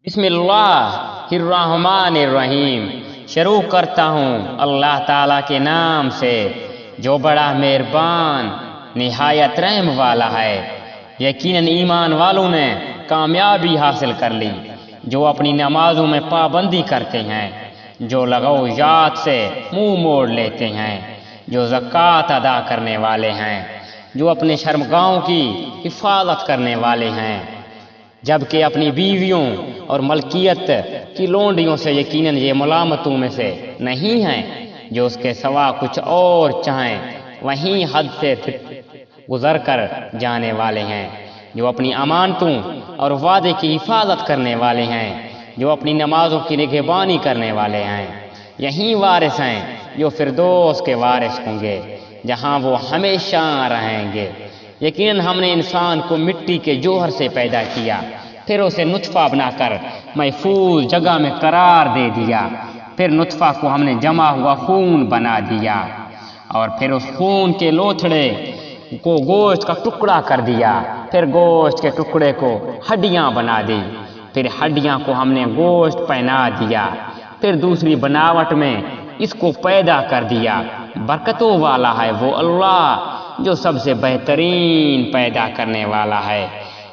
بسم اللہ الرحمن الرحیم، شروع کرتا ہوں اللہ تعالیٰ کے نام سے جو بڑا مہربان نہایت رحم والا ہے۔ یقیناً ایمان والوں نے کامیابی حاصل کر لی جو اپنی نمازوں میں پابندی کرتے ہیں، جو لغو یات سے منہ موڑ لیتے ہیں، جو زکوٰۃ ادا کرنے والے ہیں، جو اپنے شرمگاہوں کی حفاظت کرنے والے ہیں، جبکہ اپنی بیویوں اور ملکیت کی لونڈیوں سے یقیناً یہ ملامتوں میں سے نہیں ہیں، جو اس کے سوا کچھ اور چاہیں وہیں حد سے گزر کر جانے والے ہیں، جو اپنی امانتوں اور وعدے کی حفاظت کرنے والے ہیں، جو اپنی نمازوں کی نگہبانی کرنے والے ہیں، یہی وارث ہیں جو فردوس کے وارث ہوں گے جہاں وہ ہمیشہ رہیں گے۔ یقیناً ہم نے انسان کو مٹی کے جوہر سے پیدا کیا، پھر اسے نطفہ بنا کر محفوظ جگہ میں قرار دے دیا، پھر نطفہ کو ہم نے جمع ہوا خون بنا دیا، اور پھر اس خون کے لوتھڑے کو گوشت کا ٹکڑا کر دیا، پھر گوشت کے ٹکڑے کو ہڈیاں بنا دی، پھر ہڈیاں کو ہم نے گوشت پہنا دیا، پھر دوسری بناوٹ میں اس کو پیدا کر دیا۔ برکتوں والا ہے وہ اللہ جو سب سے بہترین پیدا کرنے والا ہے۔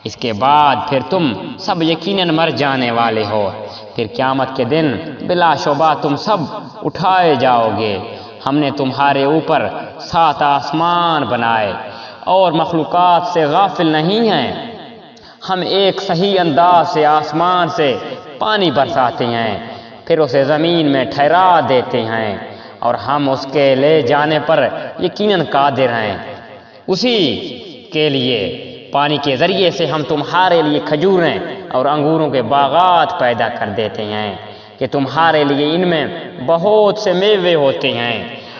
اس کے بعد پھر تم سب یقیناً مر جانے والے ہو، پھر قیامت کے دن بلا شبہ تم سب اٹھائے جاؤ گے۔ ہم نے تمہارے اوپر 7 آسمان بنائے اور مخلوقات سے غافل نہیں ہیں۔ ہم ایک صحیح انداز سے آسمان سے پانی برساتے ہیں، پھر اسے زمین میں ٹھہرا دیتے ہیں، اور ہم اس کے لے جانے پر یقیناً قادر ہیں۔ اسی کے لیے پانی کے ذریعے سے ہم تمہارے لیے کھجوریں اور انگوروں کے باغات پیدا کر دیتے ہیں کہ تمہارے لیے ان میں بہت سے میوے ہوتے ہیں،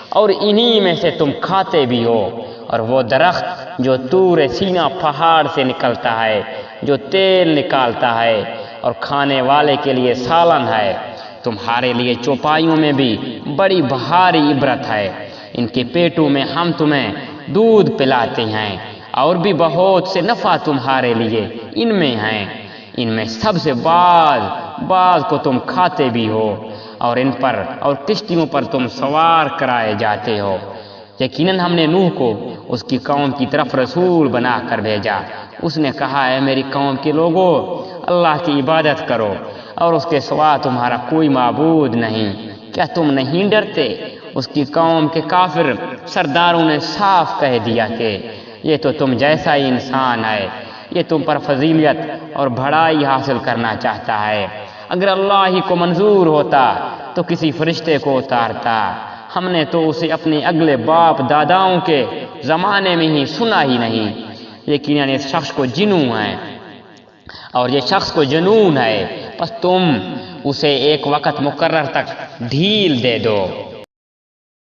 اور انہی میں سے تم کھاتے بھی ہو۔ اور وہ درخت جو طور سینا پہاڑ سے نکلتا ہے، جو تیل نکالتا ہے اور کھانے والے کے لیے سالن ہے، تمہارے لیے چوپائیوں میں بھی بڑی بھاری عبرت ہے۔ ان کے پیٹوں میں ہم تمہیں دودھ پلاتے ہیں، اور بھی بہت سے نفع تمہارے لیے ان میں ہیں۔ ان میں سب سے بعض کو تم کھاتے بھی ہو، اور ان پر اور کشتیوں پر تم سوار کرائے جاتے ہو۔ یقیناً ہم نے نوح کو اس کی قوم کی طرف رسول بنا کر بھیجا۔ اس نے کہا، اے میری قوم کے لوگو، اللہ کی عبادت کرو اور اس کے سوا تمہارا کوئی معبود نہیں۔ کیا تم نہیں ڈرتے؟ اس کی قوم کے کافر سرداروں نے صاف کہہ دیا کہ یہ تو تم جیسا ہی انسان ہے، یہ تم پر فضیلت اور بڑائی حاصل کرنا چاہتا ہے۔ اگر اللہ ہی کو منظور ہوتا تو کسی فرشتے کو اتارتا، ہم نے تو اسے اپنے اگلے باپ داداؤں کے زمانے میں ہی سنا ہی نہیں۔ یقیناً اس شخص کو جنون ہے، اور یہ شخص کو جنون ہے، پس تم اسے ایک وقت مقرر تک ڈھیل دے دو۔